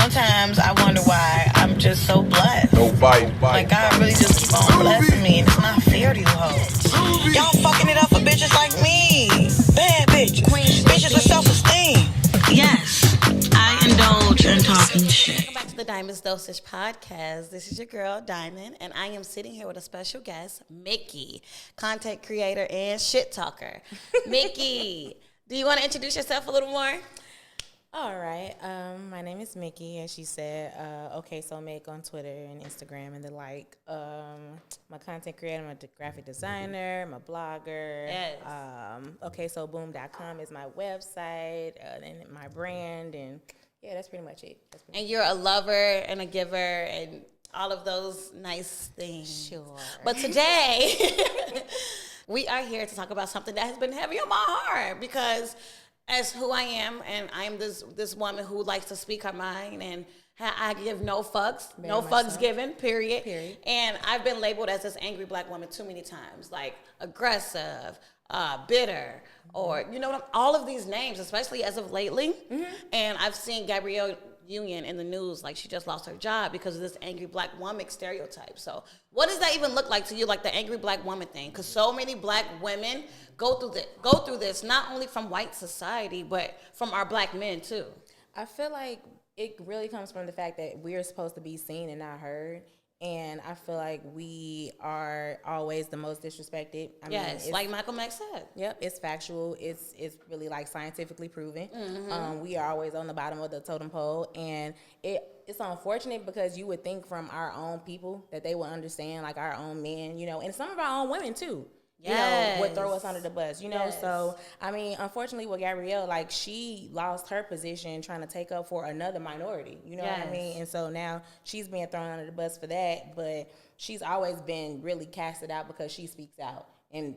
Sometimes I wonder why I'm just so blessed. No bite. Like God really just keep on blessing me, and it's not fair to you hoes. Y'all fucking it up for bitches like me. Bad bitches. Bitches with self-esteem. Yes, I indulge in talking shit. Welcome back to the Diamond's Dosage podcast. This is your girl, Diamond, and I am sitting here with a special guest, Miki, content creator and shit talker. Miki, do you want to introduce yourself a little more? All right. My name is Miki, as she said. OkSoMik on Twitter and Instagram and the like. I'm a content creator. I'm a graphic designer. I'm a blogger. Yes. OkSoBoom.com is my website and my brand. And, yeah, that's pretty much it. And you're a lover and a giver and all of those nice things. Sure. But today, we are here to talk about something that has been heavy on my heart because as who I am, and I am this woman who likes to speak her mind, and I give no fucks, no fucks given, period. And I've been labeled as this angry black woman too many times, like aggressive, bitter, or all of these names, especially as of lately. Mm-hmm. And I've seen Gabrielle Union in the news, like she just lost her job because of this angry black woman stereotype. So what does that even look like to you, like the angry black woman thing? Because so many black women go through this, not only from white society, but from our black men too. I feel like it really comes from the fact that we're supposed to be seen and not heard. And I feel like we are always the most disrespected. I mean, like Michael Mack said. Yep, it's factual. It's really like scientifically proven. Mm-hmm. We are always on the bottom of the totem pole, and it's unfortunate because you would think from our own people that they would understand, like our own men, and some of our own women too. Yes. Would throw us under the bus, Yes. So, I mean, unfortunately with Gabrielle, like, she lost her position trying to take up for another minority, what I mean? And so now she's being thrown under the bus for that, but she's always been really casted out because she speaks out. And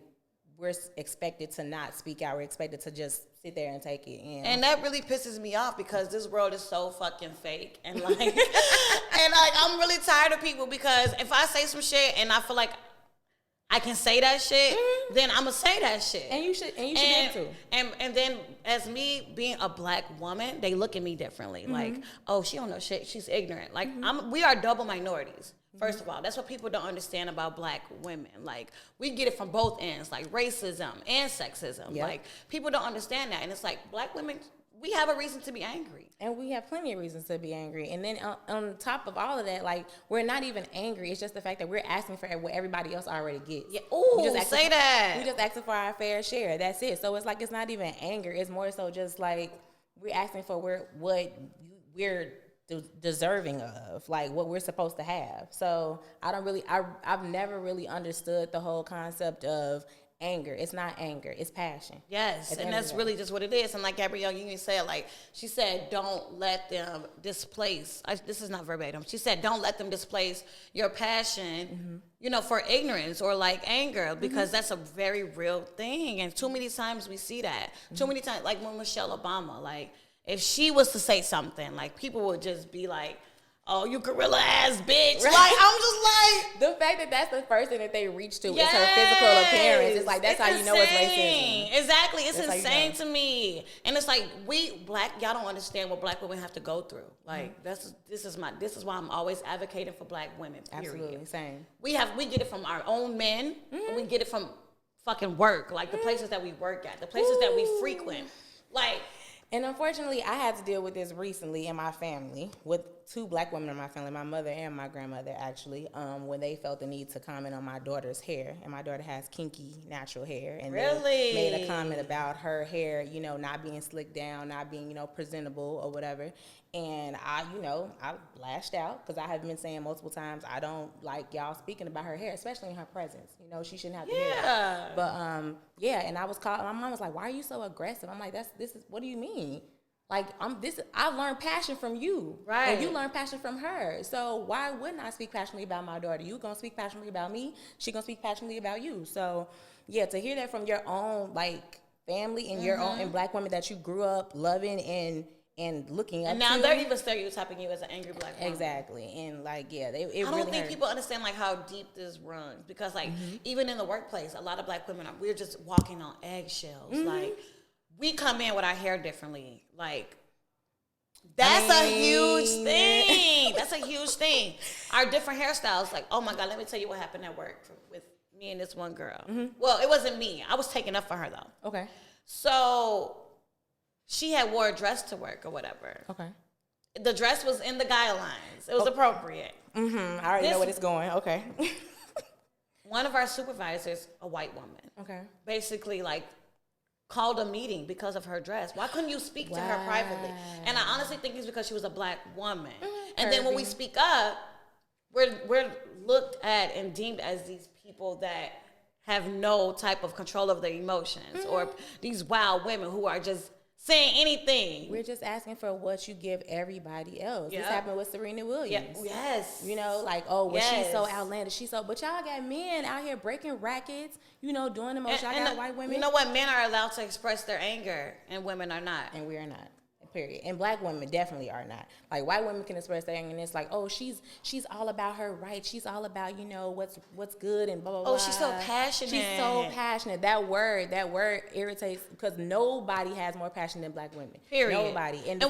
we're expected to not speak out. We're expected to just sit there and take it. And that really pisses me off because this world is so fucking fake. And, like, I'm really tired of people because if I say some shit and I feel like I can say that shit, then I'm gonna say that shit. And you should be able to. And then as me being a black woman, they look at me differently. Mm-hmm. Like, oh, she don't know shit. She's ignorant. Like, we are double minorities. First of all, that's what people don't understand about black women. Like, we get it from both ends, like racism and sexism. Yep. Like, people don't understand that. And it's like, black women, we have a reason to be angry. And we have plenty of reasons to be angry. And then on top of all of that, like, we're not even angry. It's just the fact that we're asking for what everybody else already gets. Yeah. Ooh, say that. We just asking for our fair share. That's it. So it's like, it's not even anger. It's more so just like we're asking for what we're deserving of, like what we're supposed to have. So I've never really understood the whole concept of anger. It's not anger, it's passion. Yes, and that's really just what it is. And like Gabrielle Union said, like, she said, don't let them displace, this is not verbatim, she said, don't let them displace your passion, for ignorance or like anger, because that's a very real thing. And too many times we see that. Too many times, like when Michelle Obama, like, if she was to say something, like, people would just be like, oh, you gorilla ass bitch. Right. Like, I'm just like, the fact that that's the first thing that they reach to is her physical appearance. It's like, that's how you know it's racism. Exactly. It's insane to me. And it's like, y'all don't understand what black women have to go through. Like, this is why I'm always advocating for black women, period. Absolutely, same. We get it from our own men, and we get it from fucking work, like the places that we work at, the places that we frequent. Like, and unfortunately, I had to deal with this recently in my family with two black women in my family, my mother and my grandmother, actually, when they felt the need to comment on my daughter's hair. And my daughter has kinky, natural hair. And they made a comment about her hair, not being slicked down, not being, presentable or whatever. And I lashed out because I have been saying multiple times, I don't like y'all speaking about her hair, especially in her presence. She shouldn't have the hair. But, and I was called, my mom was like, why are you so aggressive? I'm like, what do you mean? Like, I've learned passion from you. Right. And you learned passion from her. So why wouldn't I speak passionately about my daughter? You gonna speak passionately about me, she gonna speak passionately about you. So, yeah, to hear that from your own, like, family and your own, and black women that you grew up loving and looking up to. And now they're even stereotyping you as an angry black woman. Exactly. And, like, yeah, I don't think people understand, like, how deep this runs. Because, like, even in the workplace, a lot of black women, we're just walking on eggshells. Like, we come in with our hair differently. Like, that's a huge thing. a huge thing. Our different hairstyles. Like, oh my God, let me tell you what happened at work with me and this one girl. Well, it wasn't me. I was taking up for her though. Okay. So she had wore a dress to work or whatever. Okay. The dress was in the guidelines. It was appropriate. I already know where it's going. Okay. One of our supervisors, a white woman, basically like called a meeting because of her dress. Why couldn't you speak to her privately? And I honestly think it's because she was a black woman. And then when we speak up, we're looked at and deemed as these people that have no type of control of their emotions, or these wild women who are just saying anything. We're just asking for what you give everybody else. This happened with Serena Williams. Yes. You know, like, she's so outlandish. But y'all got men out here breaking rackets, you know, doing the most. Y'all got white women. You know what? Men are allowed to express their anger, and women are not. And we are not. Period. And black women definitely are not. Like, white women can express their anger, and it's like, oh, she's all about her rights. She's all about, you know, what's good and blah, blah, blah. Oh, she's so passionate. She's so passionate. That word irritates, because nobody has more passion than black women. Period. Nobody. And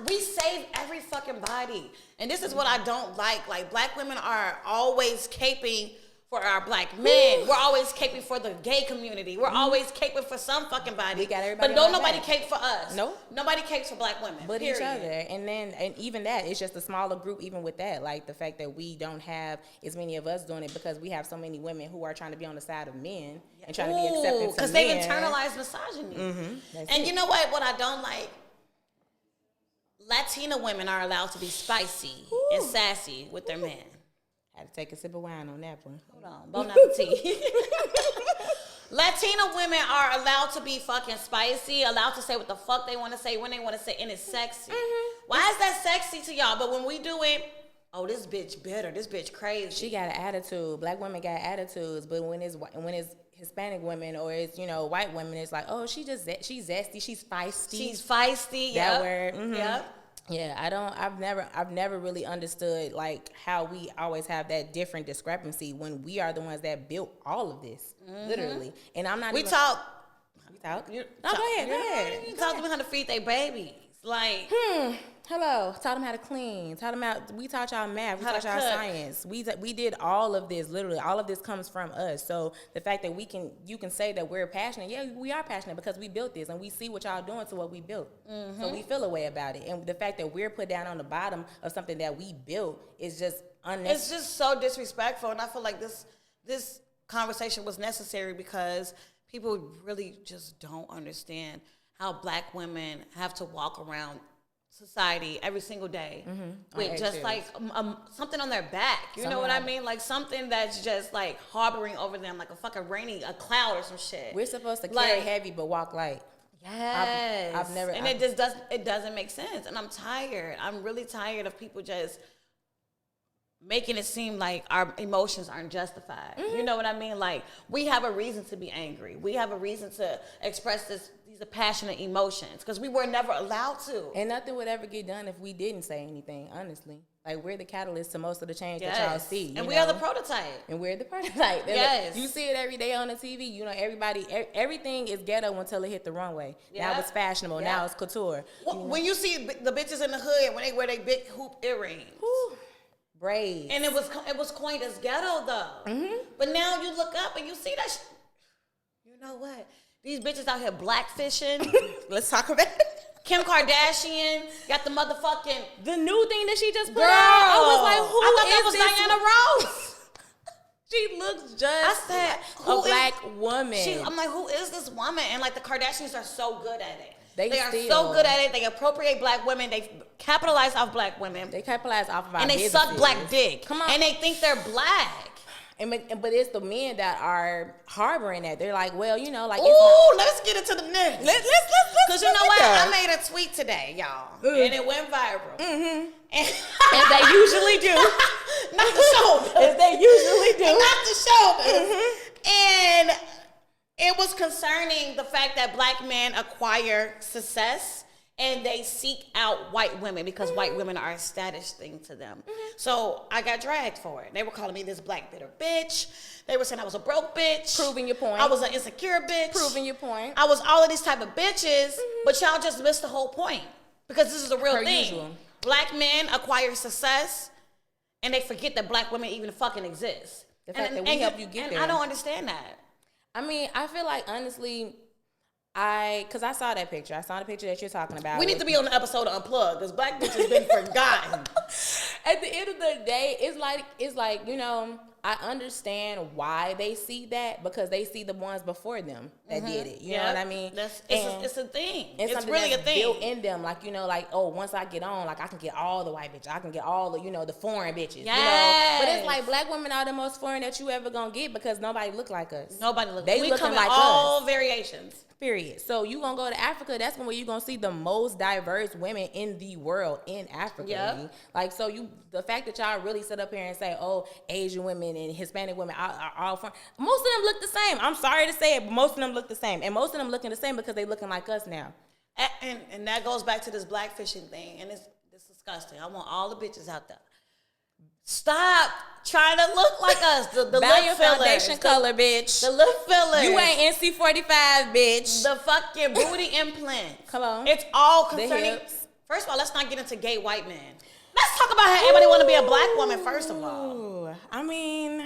we save every fucking body. And this is what I don't like. Like, black women are always caping for our black men. We're always caping for the gay community. We're always caping for some fucking body. We got everybody. But don't nobody cape for us. No. Nobody capes for black women. But each other. And even that, it's just a smaller group even with that. Like, the fact that we don't have as many of us doing it because we have so many women who are trying to be on the side of men and trying to be accepted because they've internalized misogyny. And you know what I don't like? Latina women are allowed to be spicy and sassy with their men. Had to take a sip of wine on that one. Hold on. Bon appetit. Latina women are allowed to be fucking spicy, allowed to say what the fuck they want to say when they want to say, and it's sexy. Why is that sexy to y'all? But when we do it, oh, this bitch bitter, this bitch crazy. She got an attitude. Black women got attitudes, but when it's Hispanic women or it's, you know, white women, it's like, oh, she's zesty, she's feisty. She's feisty. That word. Yep. Yeah, I've never really understood like how we always have that different discrepancy when we are the ones that built all of this, literally. And I'm not. We talk. Go ahead. You talk to them how to feed their babies. Like, hello. Taught them how to clean. We taught y'all math. We taught y'all science. We did all of this. Literally, all of this comes from us. So the fact that you can say that we're passionate. Yeah, we are passionate because we built this and we see what y'all doing to what we built. So we feel a way about it. And the fact that we're put down on the bottom of something that we built is just unnecessary. It's just so disrespectful, and I feel like this conversation was necessary because people really just don't understand how black women have to walk around society every single day with just like something on their back. You know what I mean? Like something that's just like harboring over them, like a fucking a cloud or some shit. We're supposed to carry heavy but walk light. Yes. It doesn't make sense. And I'm tired. I'm really tired of people just making it seem like our emotions aren't justified. You know what I mean? Like, we have a reason to be angry. We have a reason to express these passionate emotions because we were never allowed to. And nothing would ever get done if we didn't say anything, honestly. Like, we're the catalyst to most of the change that y'all see. And we are the prototype. Yes. You see it every day on the TV. You know, everything is ghetto until it hit the runway. Now it's fashionable. Now it's couture. When you see the bitches in the hood, when they wear their big hoop earrings. Braids. And it was coined as ghetto though. But now you look up and you see that you know what? These bitches out here blackfishing. Let's talk about it. Kim Kardashian got the motherfucking the new thing that she just put out. I was like, I thought that was Diana Ross. She looks just like a black woman. I'm like, who is this woman? And like the Kardashians are so good at it. They are so good at it. They appropriate black women. They capitalize off black women. They capitalize off of our and they businesses. Suck black dick. Come on. And they think they're black. But it's the men that are harboring that. They're like, well, you know, like. Ooh, let's get into the next. Let's. Because you know what? I made a tweet today, y'all. And it went viral. And they usually do. Not the show. As they usually do. Not the show. And it was concerning the fact that black men acquire success and they seek out white women because white women are a status thing to them. So I got dragged for it. They were calling me this black bitter bitch. They were saying I was a broke bitch. Proving your point. I was an insecure bitch. Proving your point. I was all of these type of bitches, but y'all just missed the whole point because this is a real thing. Usual. Black men acquire success and they forget that black women even fucking exist. The fact that we help you get there. I don't understand that. I mean, I feel like, honestly, because I saw that picture. I saw the picture that you're talking about. We need to be on the episode of Unplugged because black bitches been forgotten. At the end of the day, it's like, you know, I understand why they see that because they see the ones before them that did it. You know what I mean? It's a thing. It's really a thing. Built in them, like, you know, like, oh, once I get on, like, I can get all the white bitches. I can get all the, you know, the foreign bitches. Yes. You know? But it's like black women are the most foreign that you ever gonna get because nobody look like us. Nobody look. They we looking come like in all us. variations. Period. So you gonna go to Africa, that's where you gonna see the most diverse women in the world in Africa. Yep. Like, so the fact that y'all really sit up here and say, oh, Asian women and Hispanic women are all from, most of them look the same. I'm sorry to say it, but most of them look the same. And most of them looking the same because they looking like us now. And that goes back to this blackfishing thing, and it's disgusting. I want all the bitches out there. Stop trying to look like us. The Buy lip your fillers, foundation color, bitch. The lip fillers. You ain't NC45, bitch. The fucking booty implants. Come on. It's all The concerning. hips. First of all, let's not get into gay white men. Let's talk about how everybody want to be a black woman, first of all. Ooh, I mean,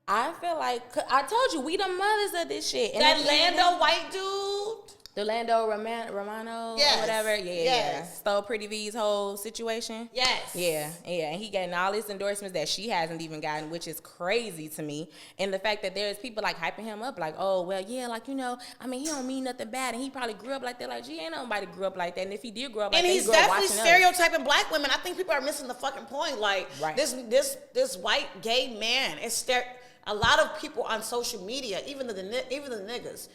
I feel like, I told you, we the mothers of this shit. And That Lando white dude. The Lando Romano Yes. or whatever. Yeah. Yes. Stole Pretty V's whole situation. Yes. Yeah. And he getting all these endorsements that she hasn't even gotten, which is crazy to me. And the fact that there's people like hyping him up like, oh, well, yeah, like, you know, I mean, he don't mean nothing bad. And he probably grew up like that. Like, gee, ain't nobody grew up like that. And if he did grow up like And that, he's he grew up definitely watching us. stereotyping black women. I think people are missing the fucking point. Like, Right. this white gay man is a lot of people on social media, even the niggas,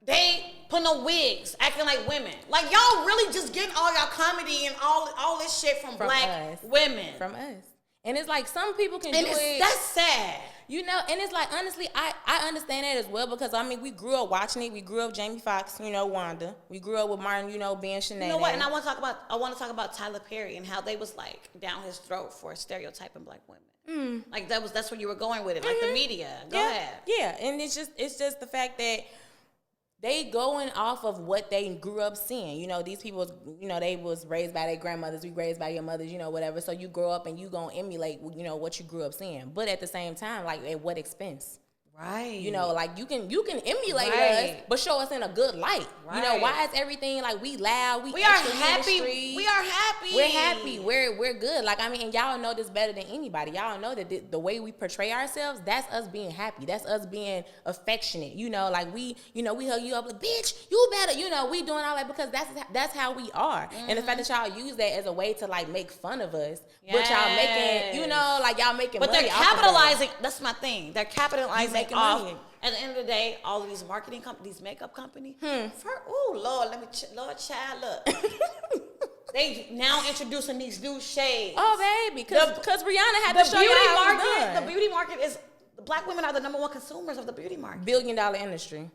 they put on wigs, acting like women. Like, y'all really just getting all y'all comedy and all this shit from black us. women. From us. And it's like some people can And do it. that's sad. You know, and it's like, honestly, I understand that as well because, I mean, we grew up watching it. We grew up Jamie Foxx, you know, Wanda. We grew up with Martin, you know, being Sinead. You know what? And I want to talk about Tyler Perry and how they was like down his throat for stereotyping black women. Like that's where you were going with it, like the media. Go ahead. Yeah, and it's just the fact that they going off of what they grew up seeing. You know, these people, you know, they was raised by their grandmothers, we raised by your mothers, you know, whatever. So you grow up and you gonna emulate, you know, what you grew up seeing. But at the same time, like, at what expense? Right. You know, like, you can emulate Right. us, but show us in a good light. Right. You know, why is everything like we loud? We are extra happy. ministry? We are happy. We're happy. We're good. Like, I mean, and y'all know this better than anybody. Y'all know that the way we portray ourselves, that's us being happy. That's us being affectionate. You know, like we hug you up like, bitch, you better. You know, we doing all that because that's how we are. And the fact that y'all use that as a way to like make fun of us, but y'all making, you know, like y'all making But money they're off of us. capitalizing. That's my thing. They're capitalizing making off. money. At the end of the day, all of these marketing companies, makeup company. Lord, Lord, child, look. They now introducing these new shades. Oh, baby, because Rihanna had to show you how it was done. The beauty market is. Black women are the number one consumers of the beauty market. Billion dollar industry,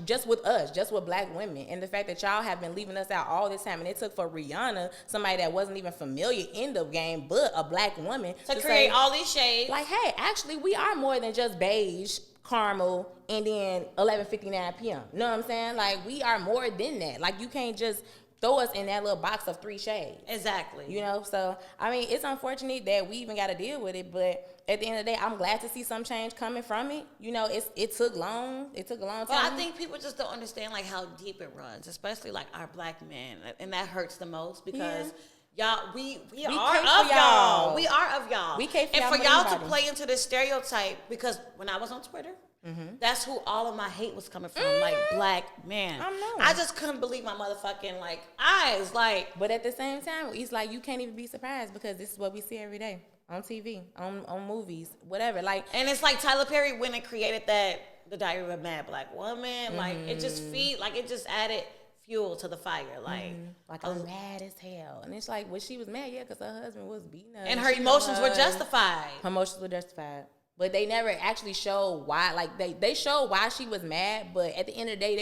just with us, just with black women. And the fact that y'all have been leaving us out all this time, and it took for Rihanna, somebody that wasn't even familiar in the game, but a black woman, to create all these shades. Like, hey, actually, we are more than just beige, caramel, and then 11:59 p.m. You know what I'm saying? Like, we are more than that. Like, you can't just throw us in that little box of 3 shades. Exactly. You know, so, I mean, it's unfortunate that we even got to deal with it, but at the end of the day, I'm glad to see some change coming from it. You know, it took long. It took a long time. Well, I think people just don't understand, like, how deep it runs, especially, like, our black men. And that hurts the most because y'all, we are of y'all. We are of y'all. We care for and y'all for more y'all than to anybody. play into this stereotype, because when I was on Twitter, that's who all of my hate was coming from, like black men. I know. I just couldn't believe my motherfucking like eyes, like. But at the same time, it's like you can't even be surprised because this is what we see every day on TV, on movies, whatever. Like, And it's like Tyler Perry went and created The Diary of a Mad Black Woman. Like, it just it just added fuel to the fire. Like I'm mad as hell. And it's like, well, she was mad, yeah, because her husband was beating her. and her emotions were justified. Her emotions were justified. But they never actually showed why. Like, they showed why she was mad, but at the end of the day,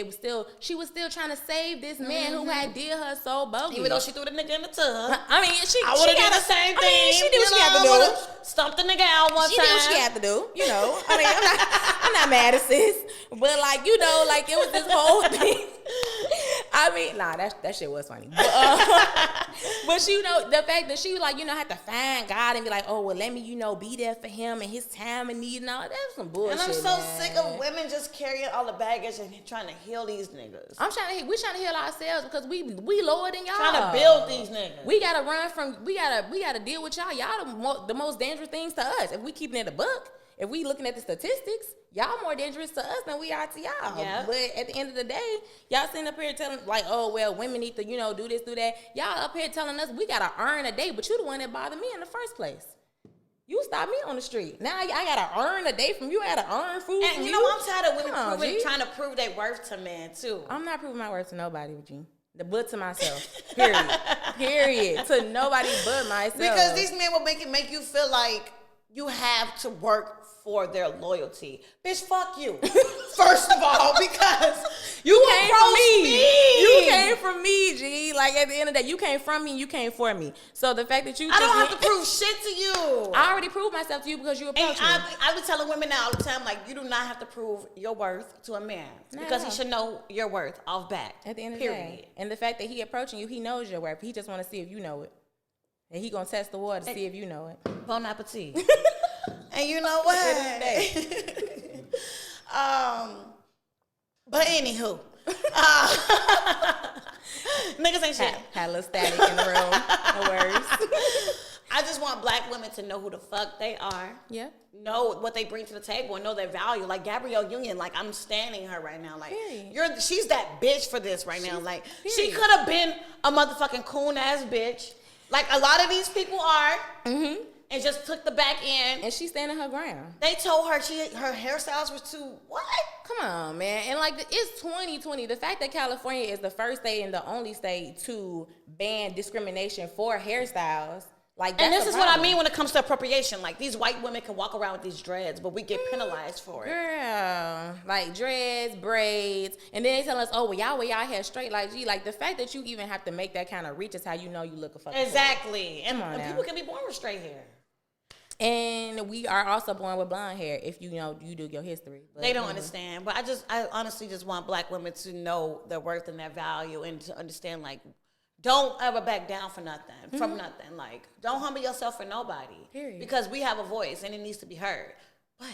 she was still trying to save this man who had did her so bogus. Even though she threw the nigga in the tub. I mean, I would have done the same thing. I mean, she did what she had to do. Stumped the nigga out one time. She did what she had to do. You know, I mean, I'm not mad at sis, but like, you know, like, it was this whole thing. I mean, nah, that shit was funny. But you know, the fact that she was like, you know, had to find God and be like, oh, well, let me, you know, be there for him and his time and need and all. That's some bullshit. And I'm so man. sick of women just carrying all the baggage and trying to heal these niggas. We're trying to heal ourselves because we lower than y'all. Trying to build these niggas. We gotta run from. We gotta deal with y'all. Y'all the most dangerous things to us. If we keeping it a book, if we looking at the statistics, y'all more dangerous to us than we are to y'all. Yeah. But at the end of the day, y'all sitting up here telling like, oh well, women need to, you know, do this, do that. Y'all up here telling us we gotta earn a day, but you the one that bothered me in the first place. You stopped me on the street. Now I gotta earn a day from you. I gotta earn food from And you. you know, I'm tired of women G. trying to prove their worth to men too. I'm not proving my worth to nobody, G. But to myself. Period. To nobody but myself. Because these men will make you feel like you have to work for their loyalty. Bitch, fuck you. First of all, because you came from me. You came from me, G. Like at the end of the day, you came from me and you came for me. So the fact that you I don't have to prove shit to you. I already proved myself to you because you approached me. I be telling women now all the time, like, you do not have to prove your worth to a man. Because he should know your worth off bat. At the end of the day. And the fact that he approaching you, he knows your worth. He just want to see if you know it. And he gonna test the water to see if you know it. Bon appetit. And you know what? But anywho, niggas ain't shit. Had a little static in the room. No worries. I just want black women to know who the fuck they are. Yeah. Know what they bring to the table and know their value. Like Gabrielle Union, like I'm standing her right now. Like she's that bitch for this right now. Like she could have been a motherfucking coon ass bitch. Like a lot of these people are. Mm-hmm. And just took the back end. And she's standing her ground. They told her her hairstyles were too, what? Come on, man. And like, it's 2020. The fact that California is the first state and the only state to ban discrimination for hairstyles. Like, that's and this is problem. what I mean when it comes to appropriation. Like, these white women can walk around with these dreads, but we get penalized for it. Girl. Like, dreads, braids. And then they tell us, oh, well, y'all wear y'all hair straight. Like, gee, like, the fact that you even have to make that kind of reach is how you know you look a fucking Exactly. And people can be born with straight hair. And we are also born with blonde hair if you know you do your history. But, they don't understand. But I honestly just want black women to know their worth and their value and to understand, like, don't ever back down for nothing, from nothing. Like, don't humble yourself for nobody. Period. Because we have a voice and it needs to be heard. But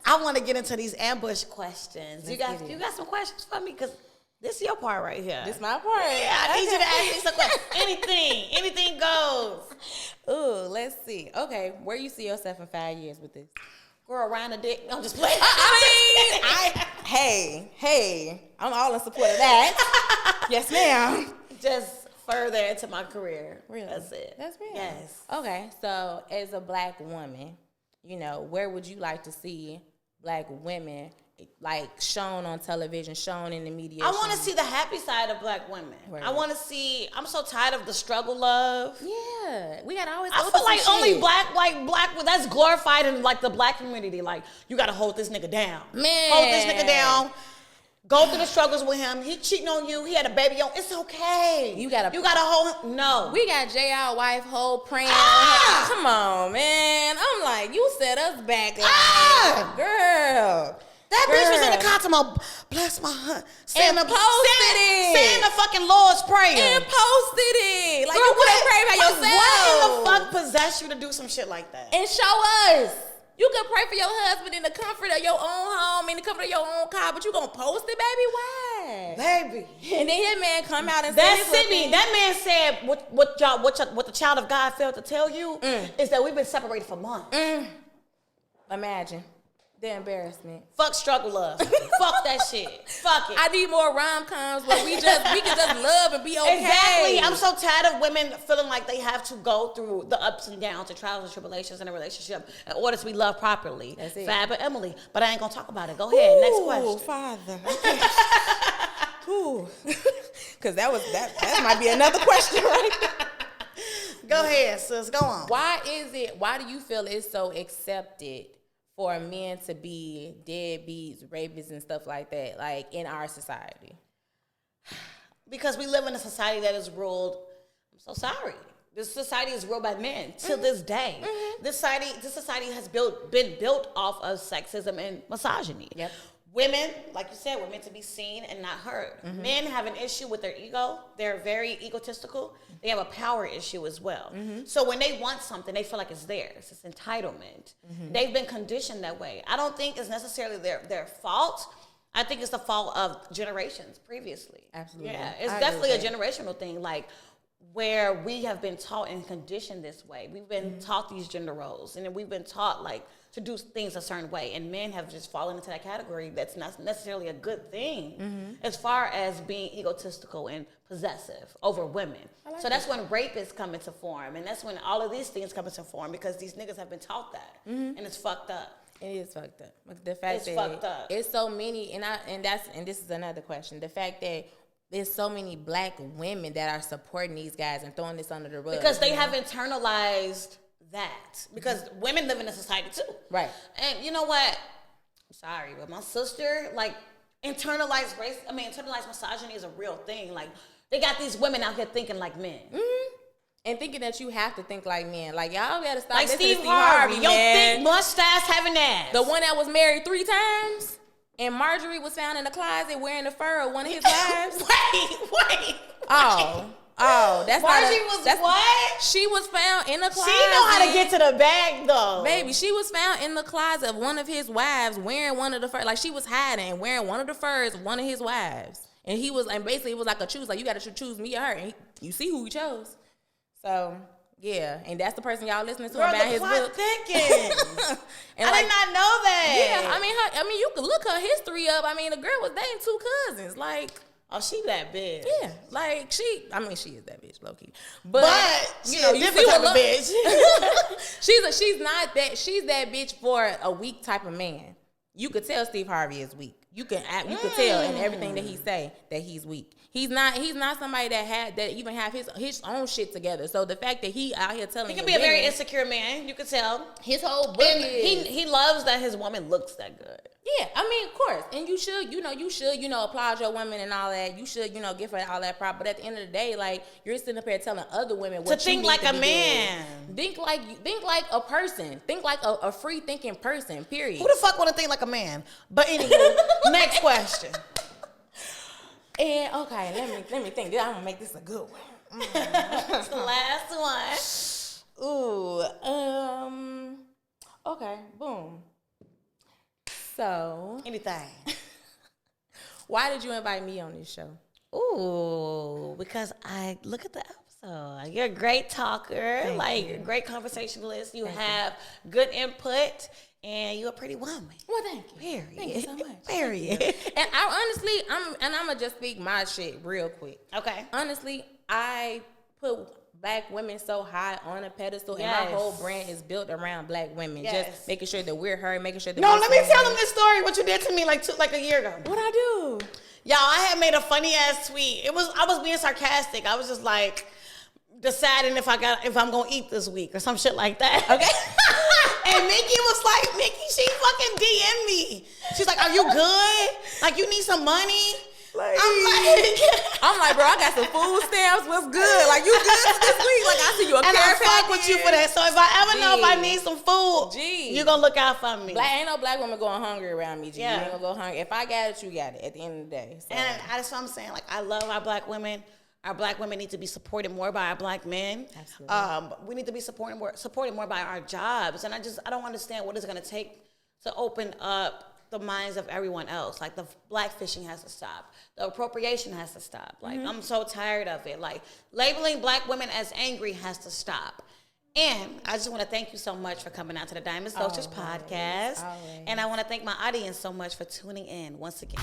I want to get into these ambush questions. You got some questions for me? Because this is your part right here. This my part. Yeah, I need you to ask me some questions. Anything goes. Ooh, let's see. Okay, where you see yourself in 5 years with this? Girl, around the dick. I'm just playing. Hey, I'm all in support of that. Yes, ma'am. Just further into my career. Really? That's it. That's real. Yes. Okay, so as a black woman, you know, where would you like to see black women like shown on television, shown in the media? I want to see the happy side of black women. Right. I want to see. I'm so tired of the struggle love. Yeah, we gotta always. I feel like only black. That's glorified in like the black community. Like you gotta hold this nigga down. Man, hold this nigga down. Go through the struggles with him. He cheating on you. He had a baby on. It's okay. You gotta hold him. No. We got JR wife whole praying. Come on, man. I'm like, you set us back, like, girl. That bitch was in the Cosmo. Bless my heart. Saying the fucking Lord's Prayer. And posted it. Like, girl, you could have prayed by yourself. What in the fuck possessed you to do some shit like that? And show us. You could pray for your husband in the comfort of your own home, in the comfort of your own car, but you gonna post it, baby? Why? Baby. And then his man come out and say Sydney. That man said what the child of God failed to tell you is that we've been separated for months. Imagine. The embarrassment. Fuck struggle love. Fuck that shit. Fuck it. I need more rom-coms where we can just love and be okay. Exactly. I'm so tired of women feeling like they have to go through the ups and downs, the trials and tribulations in a relationship in order to be loved properly. That's it. Fab and Emily. But I ain't gonna talk about it. Go ahead. Next question. Father. Ooh. Cause that might be another question, right? Go ahead, sis. Go on. Why do you feel it's so accepted for men to be deadbeats, rapists, and stuff like that, like in our society? Because we live in a society that is ruled, I'm so sorry. This society is ruled by men till this day. This society has been built off of sexism and misogyny. Yep. women, like you said, we're meant to be seen and not heard. Men have an issue with their ego. They're very egotistical. They have a power issue as well. So when they want something, they feel like it's theirs. It's entitlement. They've been conditioned that way. I don't think it's necessarily their fault. I think it's the fault of generations previously. Absolutely. Yeah, it's definitely a generational thing, like where we have been taught and conditioned this way. We've been taught these gender roles, and then we've been taught like to do things a certain way, and men have just fallen into that category. That's not necessarily a good thing as far as being egotistical and possessive over women. So that's when rapists come into form, and that's when all of these things come into form, because these niggas have been taught that, and it's fucked up. It is fucked up. Like the fact that fucked up. It's so many, and this is another question. The fact that there's so many black women that are supporting these guys and throwing this under the rug. Because they have internalized that. Because women live in a society too. Right. And you know what? I'm sorry, but my sister, like, internalized misogyny is a real thing. Like, they got these women out here thinking like men. And thinking that you have to think like men. Like, y'all gotta stop Like listening to Steve Harvey. Yo, man. thick mustache having ass. The one that was married 3 times, and Marjorie was found in the closet wearing the fur of one of his wives. Wait. That's Marjorie was what? She was found in the closet. She know how to get to the bag, though. Baby, she was found in the closet of one of his wives wearing one of the furs. Like, she was hiding and wearing one of the furs of one of his wives. And basically it was like a choose. Like, you got to choose me or her. And you see who he chose. So, yeah. And that's the person y'all listening to about his book. Thickens. I did not know that. Yeah, I mean, you could look her history up. I mean, the girl was dating 2 cousins. Like, oh, she that bitch. yeah, like she is that bitch, low key. But you know, different type of bitch. She's that bitch for a weak type of man. You could tell Steve Harvey is weak. You could tell in everything that he say that he's weak. He's not somebody that even have his own shit together. So the fact that he out here telling he can be a very insecure man. You could tell his whole book he loves that his woman looks that good. Yeah, I mean, of course. And you should applaud your women and all that. You should, give her all that prop. But at the end of the day, like, you're sitting up here telling other women what to think like a man. Think like a person. Think like a free thinking person, period. Who the fuck want to think like a man? But anyway, next question. And okay, let me think. I'm gonna make this a good one. It's the last one. Ooh. Okay, boom. So, anything. Why did you invite me on this show? Ooh, because I look at the episode. You're a great talker, a great conversationalist. You have good input, and you're a pretty woman. Well, thank you. Period. Thank you so much. Period. And I'm gonna just speak my shit real quick. Okay. Honestly, I put Black women so high on a pedestal, and my whole brand is built around Black women. Yes. Just making sure that we're heard, making sure that let me tell them this story. What you did to me like a year ago. What I do? Y'all, I had made a funny ass tweet. I was being sarcastic. I was just like deciding if I'm gonna eat this week or some shit like that. Okay. And Mickey was like, she fucking DM'd me. She's like, "Are you good? Like, you need some money?" I'm like, bro, I got some food stamps. What's good? Like, you good this week? Like, I see you a and care I fuck with you for that. So if I ever know if I need some food, you gonna look out for me. Ain't no Black woman going hungry around me, G. Yeah. You ain't gonna go hungry. If I got it, you got it at the end of the day. So. And that's what I'm saying. Like, I love our Black women. Our Black women need to be supported more by our Black men. Absolutely. We need to be supported more by our jobs. And I don't understand what it's gonna take to open up the minds of everyone else. Like, the Blackfishing has to stop. The appropriation has to stop. Like, I'm so tired of it. Like, labeling Black women as angry has to stop. And I just want to thank you so much for coming out to the Diamond Socials podcast. Always. And I want to thank my audience so much for tuning in once again.